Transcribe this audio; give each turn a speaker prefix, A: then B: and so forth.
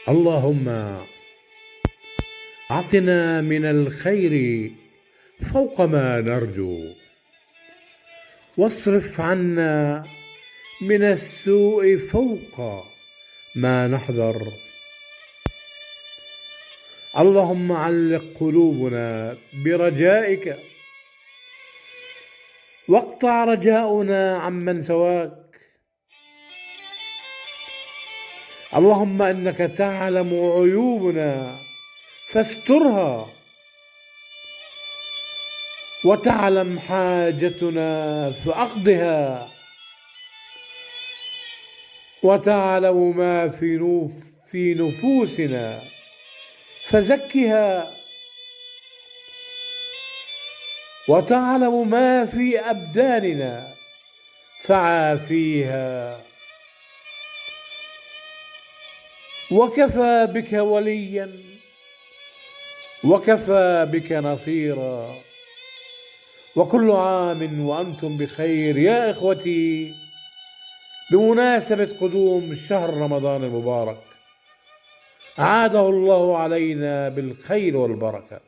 A: اللهم أعطنا من الخير فوق ما نرجو، واصرف عنا من السوء فوق ما نحذر. اللهم علق قلوبنا برجائك، واقطع رجاؤنا عمن سواك. اللهم إنك تعلم عيوبنا فاسترها، وتعلم حاجتنا فأقضها، وتعلم ما في نفوسنا فزكها، وتعلم ما في أبداننا فعافيها. وكفى بك وليا، وكفى بك نصيرا. وكل عام وأنتم بخير يا إخوتي، بمناسبة قدوم شهر رمضان المبارك، أعاده الله علينا بالخير والبركة.